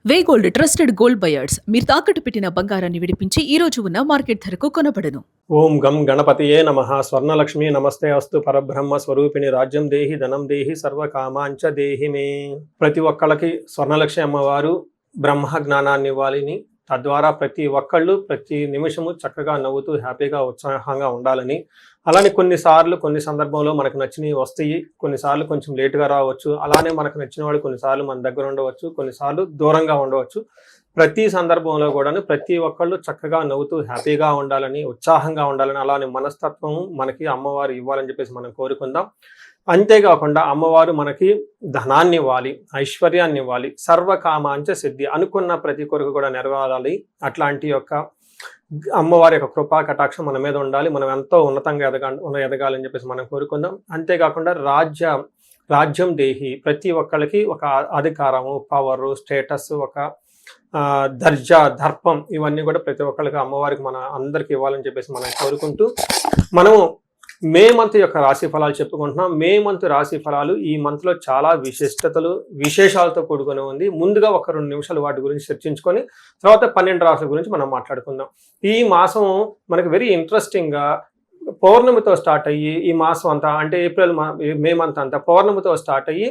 వే gold trusted gold buyers మీరు తాకట్టు పెట్టిన బంగారాన్ని విడిపించి ఈ రోజు ఉన్న మార్కెట్ ధరకు కొనబడను. ఓం గం గణపతియే నమః. స్వర్ణలక్ష్మి నమస్తే అస్తు. పరబ్రహ్మ స్వరూపిణి రాజ్యం దేహి ధనం దేహి సర్వకామాంచ దేహి మే. ప్రతి ఒక్కళ్ళకి స్వర్ణలక్ష్మి అమ్మవారు బ్రహ్మ జ్ఞానాన్ని ఇవ్వాలని, తద్వారా ప్రతి ఒక్కళ్ళు ప్రతి నిమిషము చక్కగా నవ్వుతూ హ్యాపీగా ఉత్సాహంగా ఉండాలని, అలానే కొన్ని సందర్భంలో మనకు నచ్చినవి వస్తాయి, కొన్నిసార్లు కొంచెం లేటుగా రావచ్చు. అలానే మనకు నచ్చిన వాళ్ళు కొన్నిసార్లు మన దగ్గర ఉండవచ్చు, కొన్నిసార్లు దూరంగా ఉండవచ్చు. ప్రతి సందర్భంలో కూడాను ప్రతి ఒక్కళ్ళు చక్కగా నవ్వుతూ హ్యాపీగా ఉండాలని, ఉత్సాహంగా ఉండాలని, అలానే మనస్తత్వం మనకి అమ్మవారు ఇవ్వాలని చెప్పేసి మనం కోరుకుందాం. అంతేకాకుండా అమ్మవారు మనకి ధనాన్ని ఇవ్వాలి, ఐశ్వర్యాన్ని ఇవ్వాలి, సర్వకామాంచ సిద్ధి, అనుకున్న ప్రతి కొరకు కూడా నెరవేరాలి. అట్లాంటి యొక్క అమ్మవారి యొక్క కృపా కటాక్షం మన మీద ఉండాలి. మనం ఎంతో ఉన్నతంగా ఎదగాలని చెప్పేసి మనం కోరుకుందాం. అంతేకాకుండా రాజ్యం దేహి, ప్రతి ఒక్కళ్ళకి ఒక అధికారము, పవరు, స్టేటస్, ఒక దర్జా, దర్పం, ఇవన్నీ కూడా ప్రతి ఒక్కళ్ళకి అమ్మవారికి మన అందరికి ఇవ్వాలని చెప్పేసి మనం కోరుకుంటూ, మనము మే మంత్ యొక్క రాశి ఫలాలు చెప్పుకుంటున్నాం. మే మంత్ రాశి ఫలాలు ఈ మంత్లో చాలా విశేషాలతో కూడుకొని ఉంది. ముందుగా ఒక 2 నిమిషాలు వాటి గురించి చర్చించుకొని తర్వాత 12 రాశుల గురించి మనం మాట్లాడుకుందాం. ఈ మాసం మనకి వెరీ ఇంట్రెస్టింగ్గా పౌర్ణమితో స్టార్ట్ అయ్యి, ఈ మాసం అంతా అంటే మే మంత్ అంతా పౌర్ణమితో స్టార్ట్ అయ్యి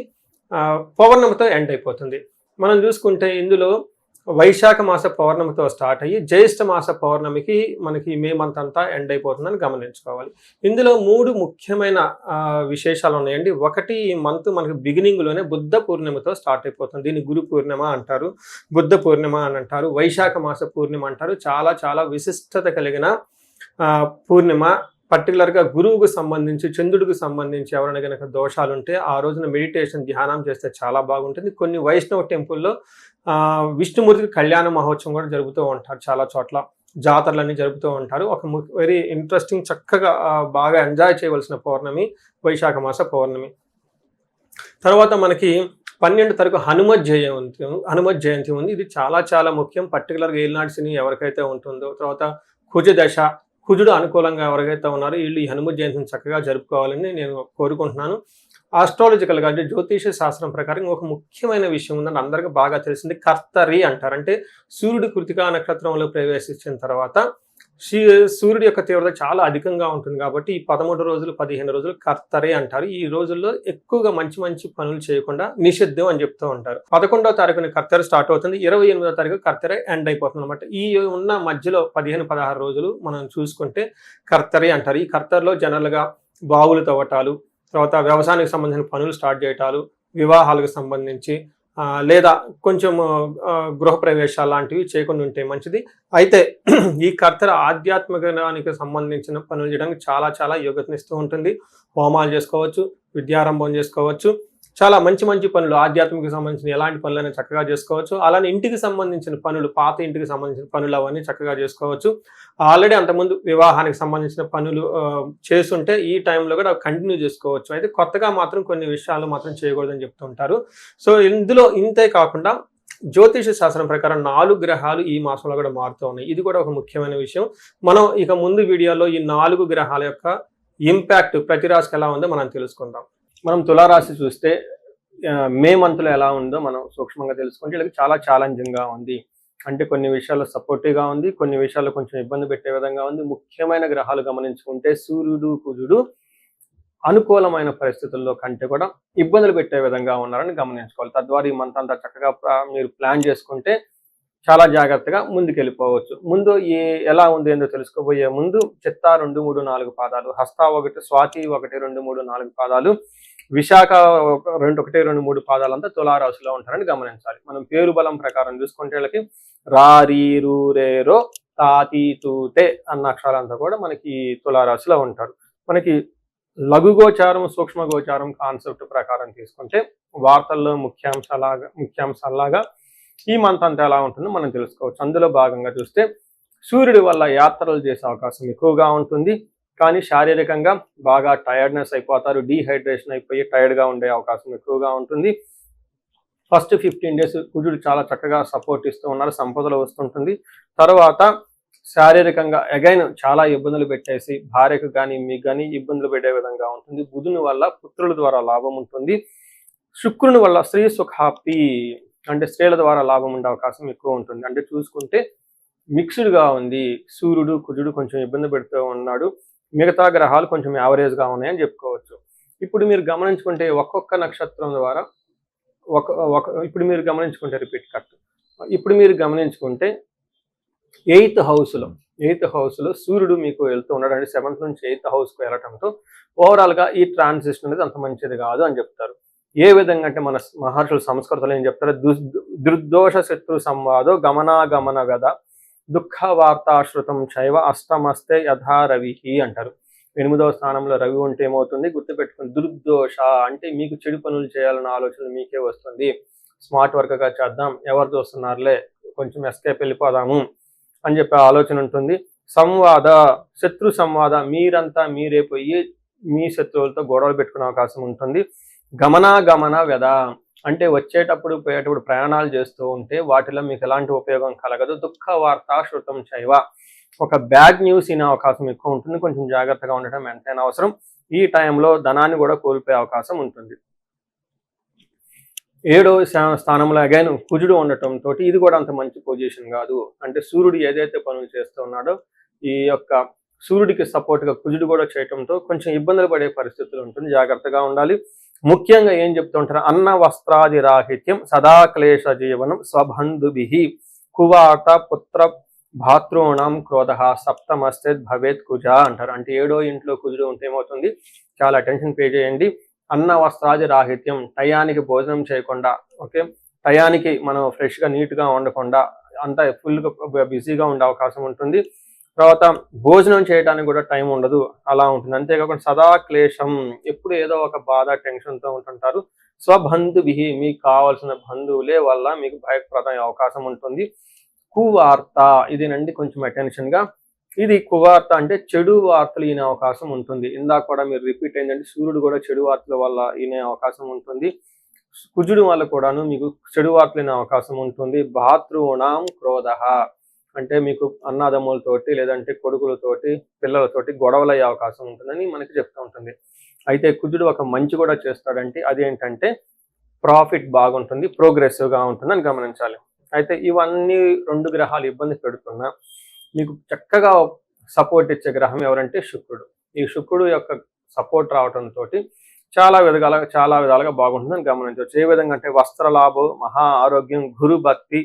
పౌర్ణమితో ఎండ్ అయిపోతుంది. మనం చూసుకుంటే ఇందులో వైశాఖ మాస పౌర్ణమితో స్టార్ట్ అయ్యి జ్యేష్ఠ మాస పౌర్ణమికి మనకి మే మంత్ అంతా ఎండ్ అయిపోతుందని గమనించుకోవాలి. ఇందులో 3 ముఖ్యమైన విశేషాలు ఉన్నాయండి. ఒకటి, ఈ మంత్ మనకి బిగినింగ్లోనే బుద్ధ పూర్ణిమతో స్టార్ట్ అయిపోతుంది. దీన్ని గురు పూర్ణిమ అంటారు, బుద్ధ పూర్ణిమ అని అంటారు, వైశాఖ మాస పూర్ణిమ అంటారు. చాలా చాలా విశిష్టత కలిగిన పూర్ణిమ. పర్టికులర్గా గురువుకు సంబంధించి, చంద్రుడికి సంబంధించి ఎవరైనా కనుక దోషాలు ఉంటే ఆ రోజున మెడిటేషన్, ధ్యానం చేస్తే చాలా బాగుంటుంది. కొన్ని వైష్ణవ టెంపుల్లో విష్ణుమూర్తికి కళ్యాణ మహోత్సవం కూడా జరుపుతూ ఉంటారు. చాలా చోట్ల జాతరలన్నీ జరుపుతూ ఉంటారు. ఒక వెరీ ఇంట్రెస్టింగ్, చక్కగా బాగా ఎంజాయ్ చేయవలసిన పౌర్ణమి వైశాఖ మాస పౌర్ణమి. తర్వాత మనకి 12 తారీఖు హనుమత్ జయంతి ఉంది. ఇది చాలా చాలా ముఖ్యం. పర్టికులర్గా ఏలినాటి శని ఎవరికైతే ఉంటుందో, తర్వాత కుజుడు అనుకూలంగా ఎవరికైతే ఉన్నారో వీళ్ళు ఈ హనుమత్ జయంతిని చక్కగా జరుపుకోవాలని నేను కోరుకుంటున్నాను. ఆస్ట్రాలజికల్గా అంటే జ్యోతిష శాస్త్రం ప్రకారం ఒక ముఖ్యమైన విషయం ఉందని అందరికీ బాగా తెలిసింది, కర్తరి అంటారు. అంటే సూర్యుడు కృతికా నక్షత్రంలో ప్రవేశించిన తర్వాత సూర్యుడి యొక్క తీవ్రత చాలా అధికంగా ఉంటుంది కాబట్టి ఈ 13 రోజులు 15 రోజులు కర్తరి అంటారు. ఈ రోజుల్లో ఎక్కువగా మంచి మంచి పనులు చేయకుండా నిషిద్ధం అని చెప్తూ ఉంటారు. 11వ తారీఖున కర్తరి స్టార్ట్ అవుతుంది, 28వ తారీఖు కర్తరి ఎండ్ అయిపోతుంది అనమాట. ఈ ఉన్న మధ్యలో 15-16 రోజులు మనం చూసుకుంటే కర్తరి అంటారు. ఈ కర్తరిలో జనరల్గా బావులు తవ్వటాలు, తర్వాత వ్యవసాయానికి సంబంధించిన పనులు స్టార్ట్ చేయటాలు, వివాహాలకు సంబంధించి లేదా కొంచెం గృహప్రవేశాలు లాంటివి చేయకుండా ఉంటే మంచిది. అయితే ఈ కర్తర ఆధ్యాత్మికానికి సంబంధించిన పనులు చేయడానికి చాలా చాలా యోగ్యతనిస్తూ ఉంటుంది. హోమాలు చేసుకోవచ్చు, విద్యారంభం చేసుకోవచ్చు, చాలా మంచి మంచి పనులు, ఆధ్యాత్మిక సంబంధించిన ఎలాంటి పనులైనా చక్కగా చేసుకోవచ్చు. అలానే ఇంటికి సంబంధించిన పనులు, పాత ఇంటికి సంబంధించిన పనులు అవన్నీ చక్కగా చేసుకోవచ్చు. ఆల్రెడీ అంతకుముందు వివాహానికి సంబంధించిన పనులు చేస్తుంటే ఈ టైంలో కూడా కంటిన్యూ చేసుకోవచ్చు. అయితే కొత్తగా మాత్రం కొన్ని విషయాలు మాత్రం చేయకూడదని చెప్తుంటారు. సో ఇందులో ఇంతే కాకుండా జ్యోతిష శాస్త్రం ప్రకారం 4 గ్రహాలు ఈ మాసంలో కూడా మారుతూ ఉన్నాయి. ఇది కూడా ఒక ముఖ్యమైన విషయం. మనం ఇక ముందు వీడియోలో ఈ 4 గ్రహాల యొక్క ఇంపాక్ట్ ప్రతి రాశికి ఎలా ఉందో మనం తెలుసుకుందాం. మనం తులారాశి చూస్తే మే మంత్లో ఎలా ఉందో మనం సూక్ష్మంగా తెలుసుకుంటే వీళ్ళకి చాలా ఛాలెంజింగ్గా ఉంది. అంటే కొన్ని విషయాల్లో సపోర్టివ్గా ఉంది, కొన్ని విషయాల్లో కొంచెం ఇబ్బంది పెట్టే విధంగా ఉంది. ముఖ్యమైన గ్రహాలు గమనించుకుంటే సూర్యుడు, కుజుడు అనుకూలమైన పరిస్థితుల్లో కంటే కూడా ఇబ్బందులు పెట్టే విధంగా ఉన్నారని గమనించుకోవాలి. తద్వారా ఈ మంత్ అంతా చక్కగా మీరు ప్లాన్ చేసుకుంటే చాలా జాగ్రత్తగా ముందుకెళ్ళిపోవచ్చు. ముందు ఎలా ఉంది ఏందో తెలుసుకోబోయే ముందు చిత్తా 2, 3, 4 పాదాలు, హస్త 1, స్వాతి 1, 2, 3, 4 పాదాలు, విశాఖ 1, 2, 3 పాదాలంతా తులారాశిలో ఉంటారని గమనించాలి. మనం పేరు బలం ప్రకారం చూసుకుంటే వీళ్ళకి రా, రీ, రు, రే, రో, తాతి, తూతే అన్న అక్షరాలంతా కూడా మనకి తులారాశిలో ఉంటారు. మనకి లఘు గోచారం, సూక్ష్మ గోచారం కాన్సెప్ట్ ప్రకారం తీసుకుంటే వార్తల్లో ముఖ్యాంశాలాగా ఈ మంత్ అంతా ఎలా ఉంటుందో మనం తెలుసుకోవచ్చు. అందులో భాగంగా చూస్తే సూర్యుడి వల్ల యాత్రలు చేసే అవకాశం ఎక్కువగా ఉంటుంది, కానీ శారీరకంగా బాగా టైర్డ్నెస్ అయిపోతారు, డీహైడ్రేషన్ అయిపోయి టైర్డ్గా ఉండే అవకాశం ఎక్కువగా ఉంటుంది. ఫస్ట్ 15 డేస్ కుజుడు చాలా చక్కగా సపోర్ట్ ఇస్తూ ఉన్నారు, సంపదలు వస్తుంటుంది. తర్వాత శారీరకంగా అగైన్ చాలా ఇబ్బందులు పెట్టేసి భార్యకు కానీ మీకు కానీ ఇబ్బందులు పెట్టే విధంగా ఉంటుంది. బుధుని వల్ల పుత్రుల ద్వారా లాభం ఉంటుంది. శుక్రుని వల్ల స్త్రీ సుఖాప్తి, అంటే స్త్రీల ద్వారా లాభం ఉండే అవకాశం ఎక్కువ ఉంటుంది. అంటే చూసుకుంటే మిక్స్డ్‌గా ఉంది. సూర్యుడు, కుజుడు కొంచెం ఇబ్బంది పెడుతూ ఉన్నాడు. మిగతా గ్రహాలు కొంచెం యావరేజ్‌గా ఉన్నాయని చెప్పుకోవచ్చు. ఇప్పుడు మీరు గమనించుకుంటే ఒక్కొక్క నక్షత్రం ద్వారా ఒక ఒక ఇప్పుడు మీరు గమనించుకుంటే రిపీట్ కట్. ఇప్పుడు మీరు గమనించుకుంటే ఎయిత్ హౌస్‌లో సూర్యుడు మీకు వెళ్తూ ఉన్నాడు. అంటే 7th నుంచి 8th హౌస్‌కి వెళ్ళటంతో ఓవరాల్‌గా ఈ ట్రాన్సిషన్ అనేది అంత మంచిది కాదు అని చెప్తారు. ఏ విధంగా అంటే మన మహర్షులు సంస్కృతంలో ఏం చెప్తారు? దుర్దోష శత్రు సంవాదో గమనాగమన వ్యధ దుఃఖ వార్తాశ్రుతం చైవ అష్టమస్తే యథా రవిహి అంటారు. 8వ స్థానంలో రవి ఉంటే ఏమవుతుంది? గుర్తుపెట్టుకోండి. దుర్దోష అంటే మీకు చెడు పనులు చేయాలన్న ఆలోచన మీకే వస్తుంది. స్మార్ట్ వర్క్‌గా చేద్దాం, ఎవరు చూస్తున్నారులే, కొంచెం ఎస్కేప్ వెళ్ళిపోదాము అని చెప్పే ఆలోచన ఉంటుంది. సంవాద, శత్రు సంవాద, మీరంతా మీరే పోయి మీ శత్రువులతో గొడవలు పెట్టుకునే అవకాశం ఉంటుంది. గమనాగమన వ్యధ అంటే వచ్చేటప్పుడు పోయేటప్పుడు ప్రయాణాలు చేస్తూ ఉంటే వాటిలో మీకు ఎలాంటి ఉపయోగం కలగదు. దుఃఖ వార్త శృతం చైవ ఒక బ్యాడ్ న్యూస్ వినే అవకాశం ఎక్కువ ఉంటుంది. కొంచెం జాగ్రత్తగా ఉండటం ఎంతైనా అవసరం. ఈ టైంలో ధనాన్ని కూడా కోల్పోయే అవకాశం ఉంటుంది. 7వ స్థానంలో అగైన్ కుజుడు ఉండటంతో ఇది కూడా అంత మంచి పొజిషన్ కాదు. అంటే సూర్యుడు ఏదైతే పనులు చేస్తూ ఉన్నాడో ఈ యొక్క సూర్యుడికి సపోర్ట్గా కుజుడు కూడా చేయటంతో కొంచెం ఇబ్బందులు పడే పరిస్థితులు ఉంటుంది. జాగ్రత్తగా ఉండాలి. ముఖ్యంగా ఏం చెప్తూ ఉంటారు? అన్న వస్త్రాది రాహిత్యం సదా క్లేశ జీవనం స్వబంధుభి కువాత పుత్ర భాతృణం క్రోధ సప్తమస్తే భవేత్ కుజ అంటారు. అంటే 7వ ఇంట్లో కుజుడు ఉంటే ఏమవుతుంది? చాలా అటెన్షన్ పే చేయండి. అన్న వస్త్రాది రాహిత్యం, టయానికి భోజనం చేయకుండా, ఓకే, టయానికి మనం ఫ్రెష్గా నీట్గా ఉండకుండా అంతా ఫుల్గా బిజీగా ఉండే అవకాశం ఉంటుంది. తర్వాత భోజనం చేయడానికి కూడా టైం ఉండదు, అలా ఉంటుంది. అంతేకాకుండా సదా క్లేశం, ఎప్పుడు ఏదో ఒక బాధ టెన్షన్తో ఉంటుంటారు. స్వబంధుభి మీకు కావాల్సిన బంధువులే వల్ల మీకు భయప్రదమైన అవకాశం ఉంటుంది. కువార్త ఇదేనండి కొంచెం అటెన్షన్గా. ఇది కువార్త అంటే చెడు వార్తలు వినే అవకాశం ఉంటుంది. ఇందాక కూడా మీరు రిపీట్ అయిందంటే సూర్యుడు కూడా చెడు వార్తల వల్ల వినే అవకాశం ఉంటుంది. కుజుడు వల్ల కూడాను మీకు చెడు వార్తలు వినే అవకాశం ఉంటుంది. భాతృణాం క్రోధ అంటే మీకు అన్నదమ్ములతోటి లేదంటే కొడుకులతోటి పిల్లలతోటి గొడవలు అయ్యే అవకాశం ఉంటుందని మనకి చెప్తూ ఉంటుంది. అయితే కుజుడు ఒక మంచి కూడా చేస్తాడంటే అదేంటంటే ప్రాఫిట్ బాగుంటుంది, ప్రోగ్రెసివ్గా ఉంటుందని గమనించాలి. అయితే ఇవన్నీ 2 గ్రహాలు ఇబ్బంది పెడుతున్నా మీకు చక్కగా సపోర్ట్ ఇచ్చే గ్రహం ఎవరంటే శుక్రుడు. ఈ శుక్రుడు యొక్క సపోర్ట్ రావడంతో చాలా విధాలుగా బాగుంటుందని గమనించవచ్చు. ఏ విధంగా అంటే వస్త్రలాభం, మహా ఆరోగ్యం, గురు భక్తి,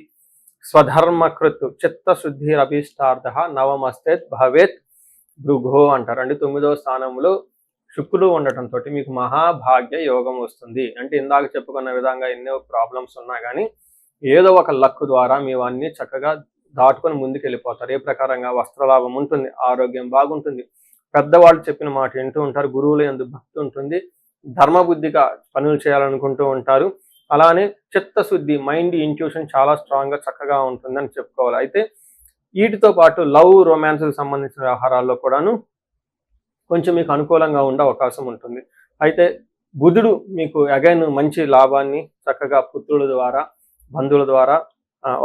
స్వధర్మకృత్, చిత్తశుద్ధి అభీష్టార్థ, నవమస్తే భవేత్ భృగో అంటారు. అంటే 9వ స్థానంలో శుక్రుడు ఉండటంతో మీకు మహాభాగ్య యోగం వస్తుంది. అంటే ఇందాక చెప్పుకున్న విధంగా ఎన్నో ప్రాబ్లమ్స్ ఉన్నా కానీ ఏదో ఒక లక్ ద్వారా మీవన్నీ చక్కగా దాటుకొని ముందుకు వెళ్ళిపోతారు. ఏ ప్రకారంగా? వస్త్రలాభం ఉంటుంది, ఆరోగ్యం బాగుంటుంది, పెద్దవాళ్ళు చెప్పిన మాట వింటూ ఉంటారు, గురువుల యందు భక్తి ఉంటుంది, ధర్మబుద్ధిగా పనులు చేయాలనుకుంటూ ఉంటారు. అలానే చిత్తశుద్ధి, మైండ్ ఇంట్యూషన్ చాలా స్ట్రాంగ్గా చక్కగా ఉంటుందని చెప్పుకోవాలి. అయితే వీటితో పాటు లవ్, రొమాన్స్కి సంబంధించిన వ్యవహారాల్లో కూడాను కొంచెం మీకు అనుకూలంగా ఉండే అవకాశం ఉంటుంది. అయితే బుధుడు మీకు అగైన్ మంచి లాభాన్ని చక్కగా పుత్రుల ద్వారా, బంధువుల ద్వారా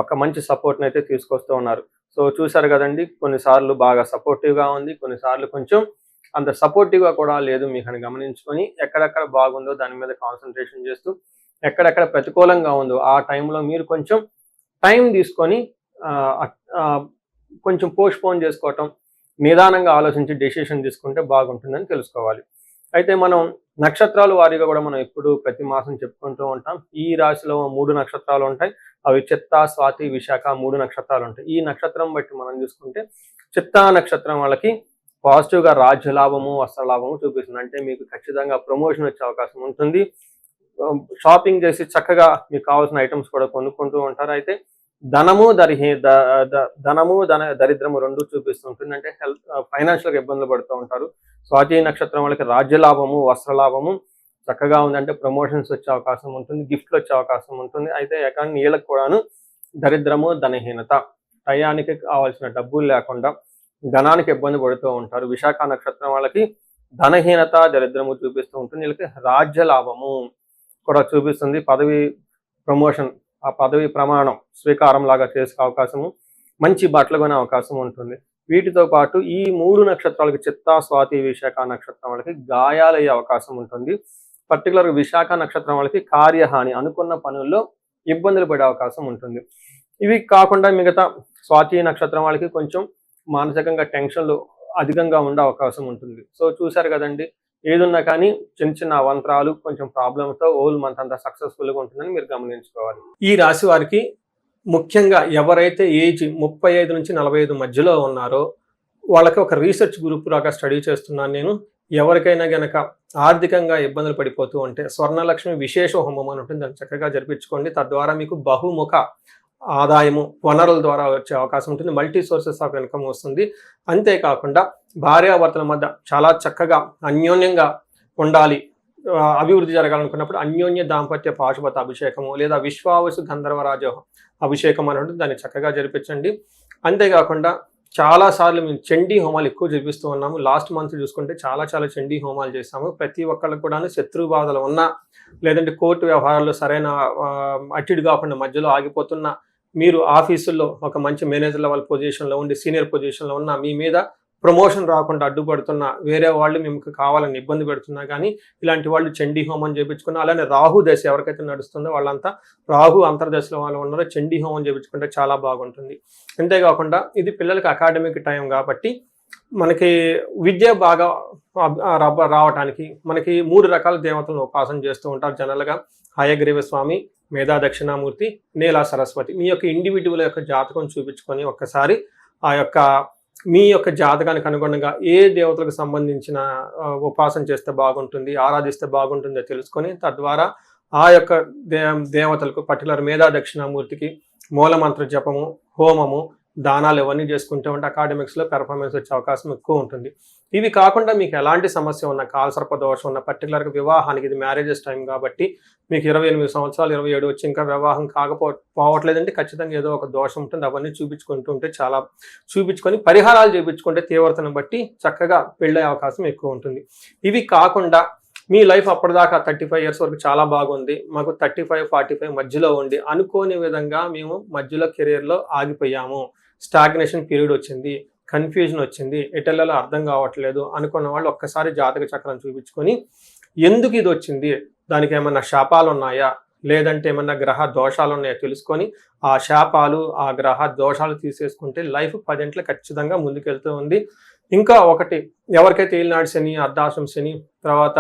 ఒక మంచి సపోర్ట్ని అయితే తీసుకొస్తూ ఉన్నారు. సో చూశారు కదండి, కొన్నిసార్లు బాగా సపోర్టివ్గా ఉంది, కొన్నిసార్లు కొంచెం అంత సపోర్టివ్గా కూడా లేదు. మీకు అని గమనించుకొని ఎక్కడెక్కడ బాగుందో దాని మీద కాన్సన్ట్రేషన్ చేస్తూ, ఎక్కడెక్కడ ప్రతికూలంగా ఉందో ఆ టైంలో మీరు కొంచెం టైం తీసుకొని కొంచెం పోస్ట్పోన్ చేసుకోవటం, నిదానంగా ఆలోచించి డెసిషన్ తీసుకుంటే బాగుంటుందని తెలుసుకోవాలి. అయితే మనం నక్షత్రాల వారీగా కూడా మనం ఎప్పుడు ప్రతి మాసం చెప్పుకుంటూ ఉంటాం. ఈ రాశిలో 3 నక్షత్రాలు ఉంటాయి. అవి చిత్త, స్వాతి, విశాఖ 3 నక్షత్రాలు ఉంటాయి. ఈ నక్షత్రం బట్టి మనం చూసుకుంటే చిత్తా నక్షత్రం వాళ్ళకి పాజిటివ్గా రాజ్య లాభము, వస్త్ర లాభము చూపిస్తుంది. అంటే మీకు ఖచ్చితంగా ప్రమోషన్ వచ్చే అవకాశం ఉంటుంది. షాపింగ్ చేసి చక్కగా మీకు కావాల్సిన ఐటమ్స్ కూడా కొనుక్కుంటూ ఉంటారు. అయితే ధనము దరిద్రము 2 చూపిస్తుంటుంది. అంటే ఫైనాన్షియల్గా ఇబ్బందులు పడుతూ ఉంటారు. స్వాతి నక్షత్రం వాళ్ళకి రాజ్య లాభము, వస్త్ర లాభము చక్కగా ఉందంటే ప్రమోషన్స్ వచ్చే అవకాశం ఉంటుంది, గిఫ్ట్లు వచ్చే అవకాశం ఉంటుంది. అయితే కానీ వీళ్ళకి కూడాను దరిద్రము, ధనహీనత, టయానికి కావాల్సిన డబ్బులు లేకుండా ధనానికి ఇబ్బంది పడుతూ ఉంటారు. విశాఖ నక్షత్రం వాళ్ళకి ధనహీనత, దరిద్రము చూపిస్తూ ఉంటుంది. వీళ్ళకి రాజ్య లాభము కూడా చూపిస్తుంది. పదవి ప్రమోషన్, ఆ పదవి ప్రమాణం స్వీకారం లాగా చేసే అవకాశము, మంచి బట్టలు కొనే అవకాశం ఉంటుంది. వీటితో పాటు ఈ 3 నక్షత్రాలకి చిత్తా, స్వాతి, విశాఖ నక్షత్రం వాళ్ళకి గాయాలయ్యే అవకాశం ఉంటుంది. పర్టికులర్గా విశాఖ నక్షత్రం వాళ్ళకి కార్యహాని, అనుకున్న పనుల్లో ఇబ్బందులు పడే అవకాశం ఉంటుంది. ఇవి కాకుండా మిగతా స్వాతి నక్షత్రం వాళ్ళకి కొంచెం మానసికంగా టెన్షన్లు అధికంగా ఉండే అవకాశం ఉంటుంది. సో చూశారు కదండి, ఏదున్నా కానీ చిన్న చిన్న అవాంతరాలు కొంచెం ప్రాబ్లమ్స్తో ఓల్ మంత్ అంతా సక్సెస్ఫుల్గా ఉంటుందని మీరు గమనించుకోవాలి. ఈ రాశి వారికి ముఖ్యంగా ఎవరైతే ఏజ్ 35 నుంచి 45 మధ్యలో ఉన్నారో వాళ్ళకి ఒక రీసెర్చ్ గ్రూప్ లాగా స్టడీ చేస్తున్నాను నేను. ఎవరికైనా గనక ఆర్థికంగా ఇబ్బందులు పడిపోతూ ఉంటే స్వర్ణలక్ష్మి విశేష హోమం అని ఉంటుంది, దాన్ని చక్కగా జరిపించుకోండి. తద్వారా మీకు బహుముఖ ఆదాయము వనరుల ద్వారా వచ్చే అవకాశం ఉంటుంది. మల్టీ సోర్సెస్ ఆఫ్ ఇన్కమ్ వస్తుంది. అంతేకాకుండా భార్యాభర్తల మధ్య చాలా చక్కగా అన్యోన్యంగా ఉండాలి, అభివృద్ధి జరగాలనుకున్నప్పుడు అన్యోన్య దాంపత్య పాశుపత అభిషేకము లేదా విశ్వావసు గంధర్వరాజ అభిషేకం అని ఉంటుంది, దాన్ని చక్కగా జరిపించండి. అంతేకాకుండా చాలాసార్లు మేము చండీ హోమాలు ఎక్కువ జరిపిస్తూ ఉన్నాము. లాస్ట్ మంత్ చూసుకుంటే చాలా చండీ హోమాలు చేస్తాము. ప్రతి ఒక్కళ్ళకు కూడా శత్రు బాధలు ఉన్నా, లేదంటే కోర్టు వ్యవహారాల్లో సరైన అటిడు కాకుండా మధ్యలో ఆగిపోతున్న, మీరు ఆఫీసుల్లో ఒక మంచి మేనేజర్ లెవెల్ పొజిషన్లో ఉండి సీనియర్ పొజిషన్లో ఉన్న, మీ మీద ప్రమోషన్ రాకుండా అడ్డుపడుతున్న వేరే వాళ్ళు మీకు కావాలని ఇబ్బంది పెడుతున్నా కానీ ఇలాంటి వాళ్ళు చండీ హోమం చేయించుకున్నా, అలానే రాహు దశ ఎవరికైతే నడుస్తుందో వాళ్ళంతా రాహు అంతర్దశలో వాళ్ళు ఉన్నారో చండీ హోమం చేయించుకుంటే చాలా బాగుంటుంది. అంతేకాకుండా ఇది పిల్లలకి అకాడమిక్ టైం కాబట్టి మనకి విద్య బాగా రావటానికి మనకి 3 రకాల దేవతలను ఉపాసన చేస్తూ ఉంటారు జనరల్గా. హయగ్రీవ స్వామి, మేధా దక్షిణామూర్తి, నీలా సరస్వతి. మీ యొక్క ఇండివిజువల్ యొక్క జాతకం చూపించుకొని ఒక్కసారి ఆ యొక్క మీ యొక్క జాతకానికి అనుగుణంగా ఏ దేవతలకు సంబంధించిన ఉపాసన చేస్తే బాగుంటుంది, ఆరాధిస్తే బాగుంటుందో తెలుసుకొని తద్వారా ఆ యొక్క దేవతలకు పర్టికులర్ మేధా దక్షిణామూర్తికి మూలమంత్ర జపము, హోమము, దానాలు ఇవన్నీ చేసుకుంటూ ఉంటే అకాడమిక్స్లో పెర్ఫార్మెన్స్ వచ్చే అవకాశం ఎక్కువ ఉంటుంది. ఇవి కాకుండా మీకు ఎలాంటి సమస్య ఉన్న, కాలసర్ప దోషం ఉన్న, పర్టికులర్గా వివాహానికి ఇది మ్యారేజెస్ టైం కాబట్టి మీకు 28 సంవత్సరాలు 27 వచ్చి ఇంకా వివాహం పోవట్లేదంటే ఖచ్చితంగా ఏదో ఒక దోషం ఉంటుంది. అవన్నీ చూపించుకుంటూ ఉంటే చూపించుకొని పరిహారాలు చేయించుకుంటే తీవ్రతను బట్టి చక్కగా పెళ్ళే అవకాశం ఎక్కువ ఉంటుంది. ఇవి కాకుండా మీ లైఫ్ అప్పటిదాకా 35 ఇయర్స్ వరకు చాలా బాగుంది, మాకు 35-45 మధ్యలో ఉండి అనుకోని విధంగా మేము మధ్యలో కెరీర్లో ఆగిపోయాము, స్టాగ్నేషన్ పీరియడ్ వచ్చింది, కన్ఫ్యూజన్ వచ్చింది, ఎటెల్లలో అర్థం కావట్లేదు అనుకున్న వాళ్ళు ఒక్కసారి జాతక చక్రం చూపించుకొని ఎందుకు ఇది వచ్చింది, దానికి ఏమన్నా శాపాలు ఉన్నాయా లేదంటే ఏమన్నా గ్రహ దోషాలు ఉన్నాయో తెలుసుకొని ఆ శాపాలు ఆ గ్రహ దోషాలు తీసేసుకుంటే లైఫ్ 10 ఇంట్లో ఖచ్చితంగా ముందుకెళ్తూ ఉంది. ఇంకా ఒకటి, ఎవరికైతే ఏలినాడు శని, అర్ధాశ్రమ శని, తర్వాత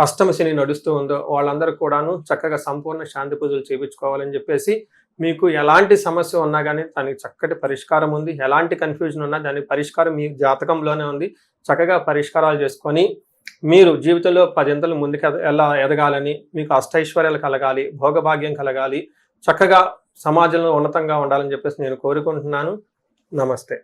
అష్టమ శని నడుస్తూ ఉందో వాళ్ళందరూ కూడాను చక్కగా సంపూర్ణ శాంతి పూజలు చేయించుకోవాలని చెప్పేసి, మీకు ఎలాంటి సమస్య ఉన్నా కానీ దానికి చక్కటి పరిష్కారం ఉంది. ఎలాంటి కన్ఫ్యూజన్ ఉన్నా దానికి పరిష్కారం మీ జాతకంలోనే ఉంది. చక్కగా పరిష్కారాలు చేసుకొని మీరు జీవితంలో 10 ఇంతలు ముందుకు ఎలా ఎదగాలని, మీకు అష్టైశ్వర్యాలు కలగాలి, భోగభాగ్యం కలగాలి, చక్కగా సమాజంలో ఉన్నతంగా ఉండాలని చెప్పేసి నేను కోరుకుంటున్నాను. నమస్తే.